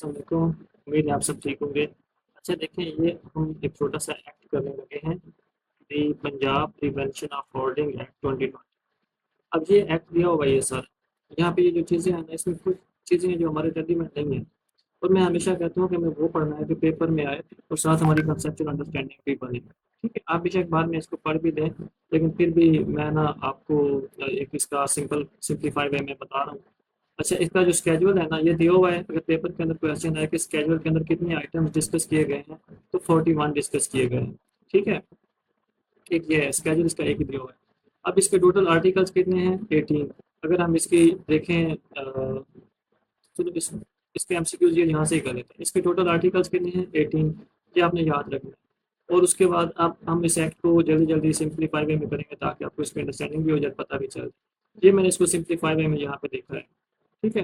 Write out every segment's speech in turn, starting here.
अस्सलाम वालेकुम। उम्मीद है आप सब ठीक होंगे। अच्छा देखें, ये हम एक छोटा सा एक्ट करने लगे हैं, the Punjab prevention of hoarding act 2020। अब ये एक्ट दिया होगा ये सर, यहाँ पे ये जो चीज़ें हैं ना, इसमें कुछ चीज़ें हैं जो हमारे रद्दी में नहीं है। और मैं हमेशा कहता हूँ कि हमें वो पढ़ना है जो पेपर में आए और साथ हमारी कंसेप्चुअल अंडरस्टैंडिंग भी बने। ठीक है, आप बेशक बाद में इसको पढ़ भी दें, लेकिन फिर भी मैं ना आपको एक इसका सिंप्लीफाई वे में बता रहा हूँ। अच्छा, इसका जो स्केड्यूल है ना, ये दिया हुआ है। अगर पेपर के अंदर क्वेश्चन है कि स्केड्यूल के अंदर कितने आइटम्स डिस्कस किए गए हैं, तो 41 डिस्कस किए गए हैं। ठीक है, एक ये है स्केड्यूल, इसका एक ही दिया हुआ है। अब इसके टोटल आर्टिकल्स कितने हैं? 18। अगर हम इसकी देखें चलो इसके एमसीक्यूज ये यहाँ से ही कर लेते हैं। इसके टोटल आर्टिकल्स कितने हैं? 18। ये आपने याद रखना है। और उसके बाद अब हम इस एक्ट को जल्दी जल्दी सिंप्लीफाई वे में करेंगे ताकि आपको इसकी अंडरस्टैंडिंग भी हो जाए, पता भी चल जाए। ये मैंने इसको सिंप्लीफाई वे में यहाँ पे देखा है। ठीक है,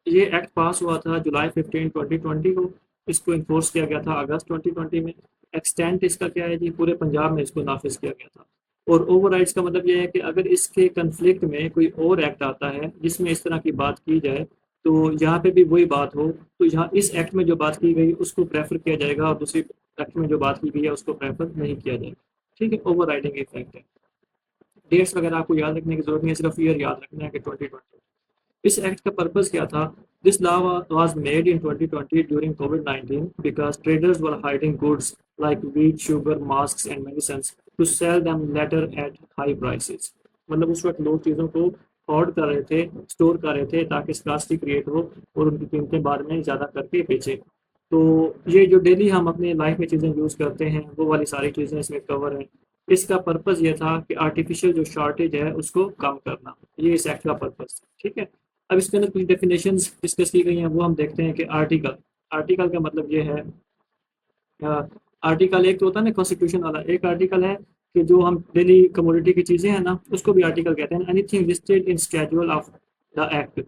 ये एक्ट पास हुआ था जुलाई 15 2020 को। इसको इन्फोर्स किया गया था अगस्त 2020 में। एक्सटेंट इसका क्या है जी, पूरे पंजाब में इसको नाफिज किया गया था। और ओवरराइड्स का मतलब ये है कि अगर इसके कन्फ्लिक्ट में कोई और एक्ट आता है जिसमें इस तरह की बात की जाए, तो यहाँ पे भी वही बात हो, तो यहाँ इस एक्ट में जो बात की गई उसको प्रेफर किया जाएगा और दूसरी एक्ट में जो बात की गई है उसको प्रेफर नहीं किया जाएगा। ठीक है, ओवर राइडिंग इफेक्ट है। डेट्स वगैरह आपको याद रखने की जरूरत नहीं है, सिर्फ ईयर याद रखना है कि 2020। इस एक्ट का पर्पस क्या था? This law was made in 2020 during कोविड-19 because traders were hiding goods like wheat, sugar, masks and medicines to sell them later at high prices. मतलब उस वक्त लोग चीज़ों को होर्ड कर रहे थे, स्टोर कर रहे थे ताकि स्कार्सिटी क्रिएट हो और उनकी कीमतें बाद में ज़्यादा करके बेचें। तो ये जो डेली हम अपने लाइफ में चीज़ें यूज़ करते हैं वो वाली सारी चीज़ें इसमें कवर हैं। इसका पर्पस ये था कि आर्टिफिशियल जो शॉर्टेज है उसको कम करना। ये इस एक्ट का पर्पस था। ठीक है, अब इसके अंदर कुछ डेफिनेशंस डिस्कस की गई हैं, वो हम देखते हैं कि आर्टिकल। आर्टिकल का मतलब ये है, आर्टिकल एक तो होता है ना कॉन्स्टिट्यूशन वाला, एक आर्टिकल है कि जो हम डेली कमोडिटी की चीज़ें हैं ना उसको भी आर्टिकल कहते हैं। Anything listed in schedule of the act.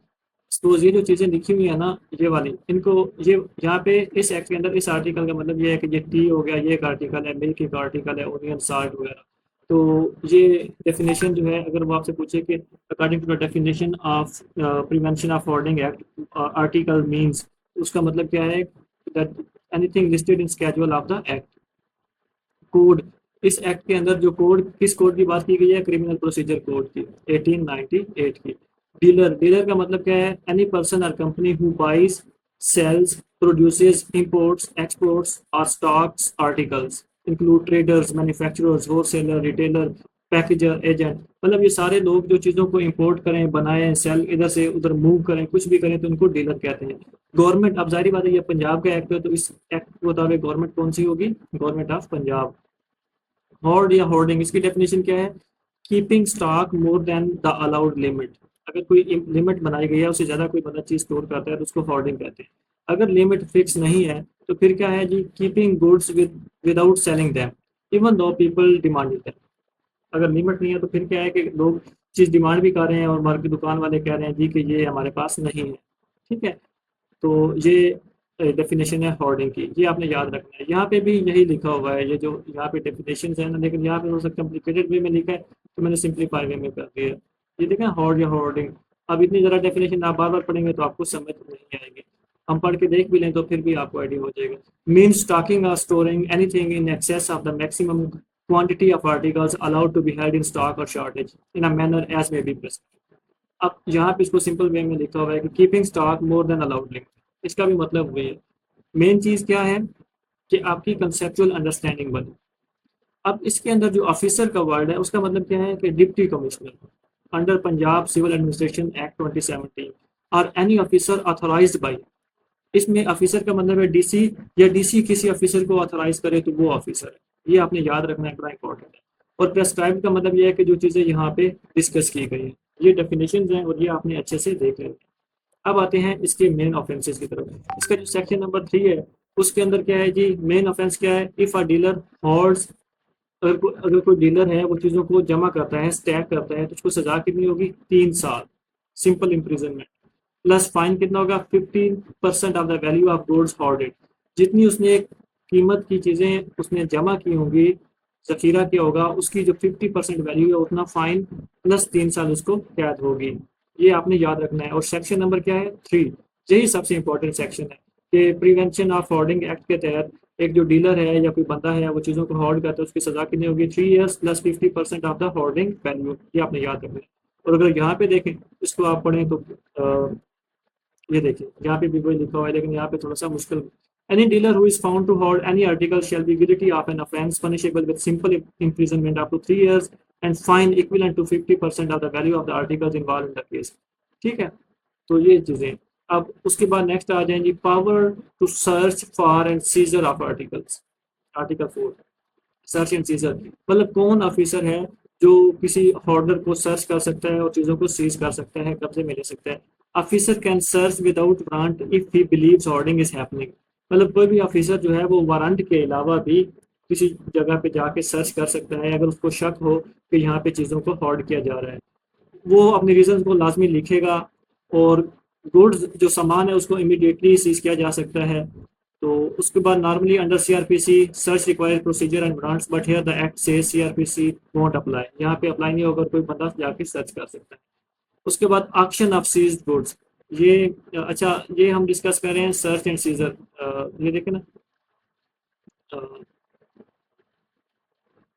तो ये जो चीज़ें लिखी हुई है ना, ये वाली, इनको ये यहाँ पे इस एक्ट के अंदर इस आर्टिकल का मतलब ये है कि ये टी हो गया, ये एक आर्टिकल है, मिल्क एक आर्टिकल है, ओनियन, साल्ट वगैरह। तो ये डेफिनेशन जो है, अगर वो आपसे पूछे कि according to the definition of prevention of hoarding act article means, उसका मतलब क्या है? That anything listed in schedule of the act. Code, इस एक्ट के अंदर जो कोड, किस कोड की बात की गई है? क्रिमिनल प्रोसीजर कोड की, 1898 की। डीलर, डीलर का मतलब क्या है? एनी पर्सन और company who buys, sells, produces, imports, exports और stocks articles include traders, manufacturers, wholesaler, retailer, packager, agent. मतलब ये सारे लोग जो चीज़ों को इंपोर्ट करें, बनाएं, सेल इधर से उधर मूव करें, कुछ भी करें, तो उनको डीलर कहते हैं। गवर्नमेंट, अब जाहिर बात है ये पंजाब का एक्ट है, तो इस एक्ट के मुताबिक गवर्नमेंट कौन सी होगी? Government of Punjab. होर्ड या होर्डिंग, इसकी डेफिनेशन क्या है? Keeping stock more than the allowed limit. अगर कोई लिमिट बनाई गई है, उससे ज़्यादा कोई बंदा चीज़ स्टोर करता है तो उसको होर्डिंग कहते हैं। अगर लिमिट फिक्स नहीं है तो फिर क्या है जी? Keeping goods without selling them even though people demanded them. अगर लिमिट नहीं है तो फिर क्या है कि लोग चीज़ डिमांड भी कर रहे हैं और मार्केट दुकान वाले कह रहे हैं जी कि ये हमारे पास नहीं है। ठीक है, तो ये डेफिनेशन है होर्डिंग की, ये आपने याद रखना है। यहाँ पे भी यही लिखा हुआ है, ये जो यहाँ पे डेफिनेशन है ना, लेकिन यहाँ पे थोड़ा सा कॉम्प्लिकेटेड वे में लिखा है तो मैंने सिंप्लीफाई वे में कर दिया। ये देखें, होर्ड या होर्डिंग। अब इतनी ज़्यादा डेफिनेशन आप बार बार पढ़ेंगे तो आपको समझ नहीं आएगी। हम पढ़ के देख भी लें तो फिर भी आपको आइडिया हो जाएगा। मीन स्टॉकिंग और storing anything in excess of the maximum quantity of articles allowed to be held in stock or shortage in a manner as may be prescribed। अब यहाँ पे इसको सिंपल वे में लिखा हुआ है कि keeping stock more than allowed limit. इसका भी मतलब वही है। मेन चीज़ क्या है कि आपकी कंसेप्चुअल अंडरस्टैंडिंग बने। अब इसके अंदर जो ऑफिसर का वर्ड है उसका मतलब क्या है कि deputy commissioner under Punjab civil administration act 2017 और एनी ऑफिसर ऑथोराइज्ड बाई। इसमें ऑफिसर का मतलब है डीसी, या डीसी किसी ऑफिसर को ऑथोराइज करे तो वो ऑफिसर है। ये आपने याद रखना है, बड़ा इंपॉर्टेंट है। और प्रेस्क्राइब का मतलब ये है कि जो चीज़ें यहाँ पे डिस्कस की गई हैं, ये डेफिनेशन हैं और ये आपने अच्छे से देख लेना। अब आते हैं इसके मेन ऑफेंसेस की तरफ। इसका जो सेक्शन नंबर 3 है उसके अंदर क्या है जी? मेन ऑफेंस क्या है? इफ अ डीलर होल्ड्स, अगर कोई डीलर है वो चीज़ों को जमा करता है, स्टैक करता है, तो उसको सजा कितनी होगी? 3 साल, सिंपल इम्प्रिजनमेंट। प्लस फाइन कितना होगा? 15% of the value of goods hoarded. जितनी उसने कीमत की चीज़ें उसने जमा की होंगी, जखीरा किया होगा, उसकी जो 50% वैल्यू है उतना फाइन प्लस 3 साल उसको कैद होगी। ये आपने याद रखना है। और सेक्शन नंबर क्या है? 3। यही सबसे इंपॉर्टेंट सेक्शन है कि प्रिवेंशन ऑफ होर्डिंग एक्ट के तहत एक जो डीलर है या कोई बंदा है वो चीज़ों को होर्ड करता है, उसकी सजा कितनी होगी, 3 years plus 50% of the hoarding value. ये आपने याद रखना है। और अगर यहाँ पे देखें, इसको आप पढ़ें तो ये देखिए यहाँ पे भी वही लिखा हुआ है, लेकिन यहाँ पे थोड़ा सा मुश्किल। Any dealer who is found to hold any article shall be guilty of an offence punishable with simple imprisonment up to 3 years and fine equivalent to 50% of the value of the articles involve in the case. ठीक है, तो ये चीजें। अब उसके बाद next आ जाएंगी power to search for and seizure of articles. Article 4 search and seizure, मतलब कौन ऑफिसर है जो किसी होल्डर को सर्च कर सकता है और चीजों को सीज कर सकता है, कब्जे में ले सकता है। Officer can search without warrant if he believes hoarding is happening, मतलब कोई भी ऑफिसर जो है वो वारंट के अलावा भी किसी जगह पे जाके सर्च कर सकता है अगर उसको शक हो कि यहाँ पे चीज़ों को होर्ड किया जा रहा है। वो अपने रीजन को लाजमी लिखेगा और गुड्स जो सामान है उसको इमीडिएटली सीज किया जा सकता है। तो उसके बाद normally under CrPC search require procedure and brands but here the act से सीआरपीसी वोंट अप्लाई, यहाँ पे अप्लाई नहीं होगा, कोई बंदा जाके सर्च कर सकता है। उसके बाद ऑक्शन ऑफ सीज्ड गुड्स, ये अच्छा ये हम डिस्कस कर रहे हैं सर्च एंड सीजर। ये देखें ना, अ,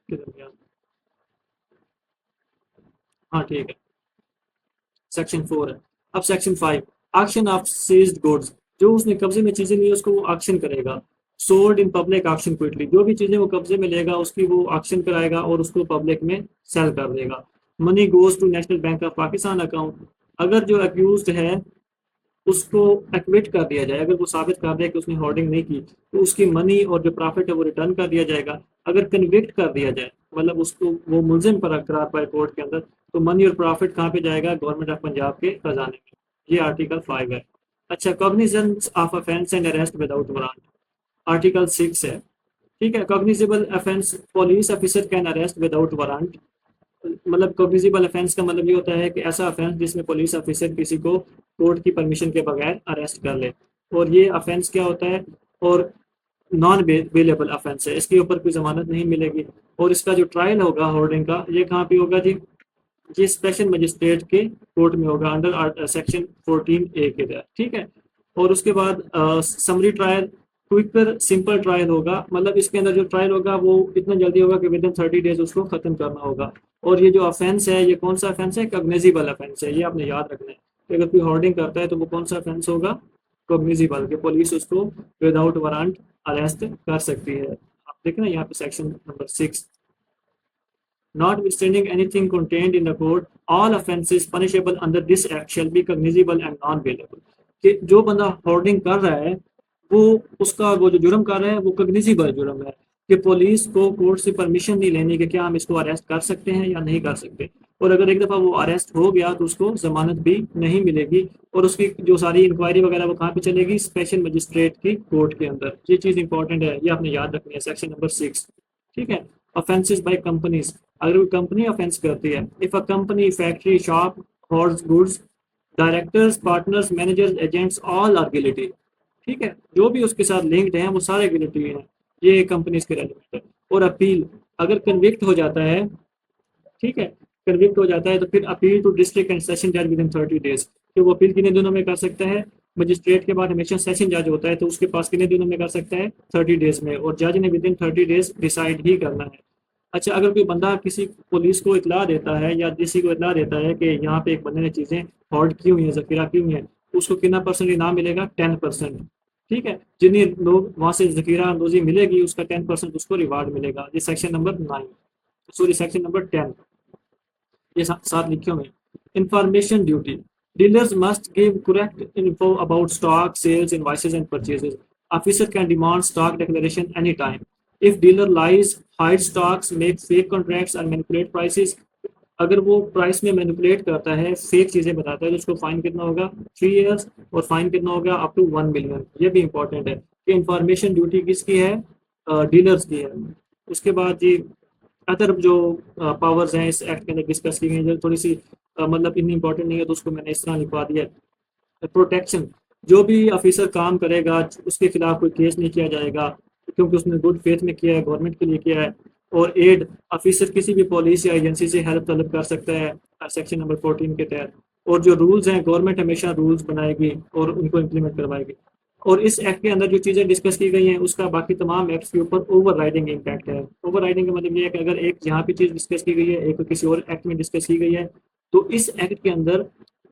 किधर गया? हाँ ठीक है, सेक्शन 4 है। अब section 5 auction of seized goods, जो उसने कब्जे में चीजें ली उसको वो ऑक्शन करेगा। Sold in public auction quickly, जो भी चीजें वो कब्जे में लेगा उसकी वो ऑक्शन कराएगा और उसको पब्लिक में सेल कर देगा। Money goes to national bank of Pakistan account, अगर जो अक्यूज्ड है उसको एक्विट कर दिया जाए, अगर वो साबित कर दे कि उसने होर्डिंग नहीं की तो उसकी मनी और जो प्रॉफिट है वो रिटर्न कर दिया जाएगा। अगर कन्विक्ट कर दिया जाए, मतलब उसको वो मुलजिम पर करार पाए कोर्ट के अंदर, तो मनी और प्रॉफिट कहाँ पे जाएगा, गवर्नमेंट ऑफ पंजाब के खजाने में। ये आर्टिकल 5 है। अच्छा, cognizance of offence and arrest without warrant, article 6 है। ठीक है, cognizable offence police officer can arrest without warrant, मतलब कॉग्निजेबल ऑफेंस का मतलब ये होता है कि ऐसा ऑफेंस जिसमें पुलिस ऑफिसर किसी को कोर्ट की परमिशन के बगैर अरेस्ट कर ले। और ये ऑफेंस क्या होता है, और नॉन बेलेबल ऑफेंस है, इसके ऊपर कोई जमानत नहीं मिलेगी। और इसका जो ट्रायल होगा होर्डिंग का, ये कहाँ पे होगा जी, ये स्पेशल मजिस्ट्रेट के कोर्ट में होगा अंडर सेक्शन 14A के तहत। ठीक है, और उसके बाद summary trial, quicker simple trial होगा, मतलब इसके अंदर जो ट्रायल होगा वो इतना जल्दी होगा कि विद इन 30 डेज उसको खत्म करना होगा। और ये जो ऑफेंस है, ये कौन सा ऑफेंस है, कॉग्निजेबल ऑफेंस है, ये आपने याद रखना है कि अगर कोई होर्डिंग करता है तो वो कौन सा ऑफेंस होगा, कॉग्निजेबल, कि पुलिस उसको विदाउट वारंट अरेस्ट कर सकती है। आप देखें ना यहाँ पे section number 6, notwithstanding anything contained in the code, all offences punishable under this act shall be cognizable and non-bailable। कि जो बंदा होर्डिंग कर रहा है वो उसका वो जो जुर्म कर रहा है वो कग्निजिबल जुर्म है, कि पुलिस को कोर्ट से परमिशन नहीं लेनी कि क्या हम इसको अरेस्ट कर सकते हैं या नहीं कर सकते। और अगर एक दफ़ा वो अरेस्ट हो गया तो उसको जमानत भी नहीं मिलेगी, और उसकी जो सारी इंक्वायरी वगैरह वो कहाँ पे चलेगी, स्पेशल मजिस्ट्रेट की कोर्ट के अंदर। ये चीज़ इंपॉर्टेंट है, ये आपने याद रखनी है, सेक्शन नंबर 6। ठीक है, ऑफेंसेस बाय कंपनीज, अगर कोई कंपनी ऑफेंस करती है, if a company factory shop holds goods, directors partners managers agents all are guilty. ठीक है, जो भी उसके साथ लिंक्ड हैं वो सारे गिल्टी हैं, ये कंपनीज के रेलिवेंट है। और अपील, अगर कन्विक्ट हो जाता है, ठीक है, कन्विक्ट हो जाता है तो फिर appeal to district and session जज विद इन 30 डेज, कि वो अपील कितने दिनों में कर सकता है, मजिस्ट्रेट के बाद हमेशा सेशन जज होता है तो उसके पास कितने दिनों में कर सकता है, 30 डेज में, और जज ने विद इन 30 डेज डिसाइड ही करना है। अच्छा, अगर कोई बंदा किसी पुलिस को इतला देता है या किसी को इतला देता है कि यहाँ पे एक बंदे ने चीज़ें होल्ड की हुई हैं, जखीरा की हुई हैं, उसको कितना परसेंट इनाम मिलेगा, 10%। ठीक है, जितने लोग वहाँ से जखीरा अंदोजी मिलेगी उसका 10% उसको रिवार्ड मिलेगा। ये section number 9, sorry section number 10, ये साथ लिखे हुए। Information duty, dealers must give correct info about stock sales invoices and purchases, officer can demand stock declaration any time. If dealer lies hide stocks make fake contracts and manipulate prices, अगर वो price में manipulate करता है, fake चीजें बताता है, तो उसको फाइन कितना होगा, 3 years, और फाइन कितना होगा, अप टू 1 million। ये भी इंपॉर्टेंट है कि इंफॉर्मेशन ड्यूटी किसकी है, डीलर्स की है। उसके बाद ये अदर जो पावर्स हैं इस एक्ट के अंदर डिस्कस की गई जो थोड़ी सी मतलब इतनी इंपॉर्टेंट नहीं है तो उसको मैंने इस तरह लिखवा दिया है। प्रोटेक्शन, जो भी ऑफिसर काम करेगा उसके खिलाफ कोई केस नहीं किया जाएगा क्योंकि उसने गुड फेथ में किया है, गवर्नमेंट के लिए किया है। और एड, ऑफिसर किसी भी पुलिस या एजेंसी से हेल्प तलब कर सकता है सेक्शन नंबर 14 के तहत। और जो रूल्स हैं गवर्नमेंट हमेशा रूल्स बनाएगी और उनको इम्प्लीमेंट करवाएगी। और इस एक्ट के अंदर जो चीज़ें डिस्कस की गई हैं उसका बाकी तमाम एक्ट्स के ऊपर ओवर राइडिंग इम्पैक्ट है। ओवर राइडिंग का मतलब ये है कि अगर एक यहाँ पे चीज़ डिस्कस की गई है, एक किसी और एक्ट में डिस्कस की गई है, तो इस एक्ट के अंदर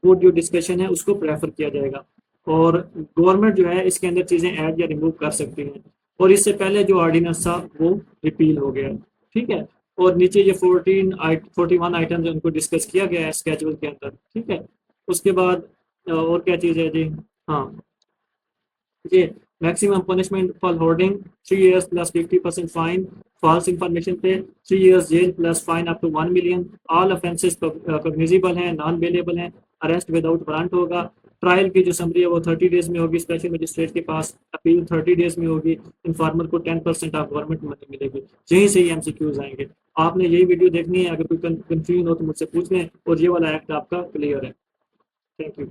वो जो डिस्कशन है उसको प्रेफर किया जाएगा और गवर्नमेंट जो है इसके अंदर चीज़ें ऐड या रिमूव कर सकती हैं। और इससे पहले जो ऑर्डिनेंस था वो रिपील हो गया है। ठीक है। और नीचे ये 41 आइटम्स उनको डिस्कस किया गया है स्केड्यूल के अंदर। ठीक है। उसके बाद और क्या चीज़ है जी। हाँ, ये maximum punishment for hoarding 3 years plus 50% fine, false information पे 3 years jail plus fine up to 1 million। All offences cognizable हैं, नॉन बेलेबल हैं, अरेस्ट विदाउट वारंट होगा। ट्रायल की जो समरी है वो 30 डेज में होगी स्पेशल मजिस्ट्रेट के पास, अपील 30 डेज में होगी। इन्फॉर्मर को 10% ऑफ गवर्नमेंट मनी मिलेगी। यहीं से ही एमसीक्यूज आएंगे। आपने यही वीडियो देखनी है, अगर कोई कंफ्यूजन हो तो मुझसे पूछ लें और ये वाला एक्ट आपका क्लियर है। Thank you.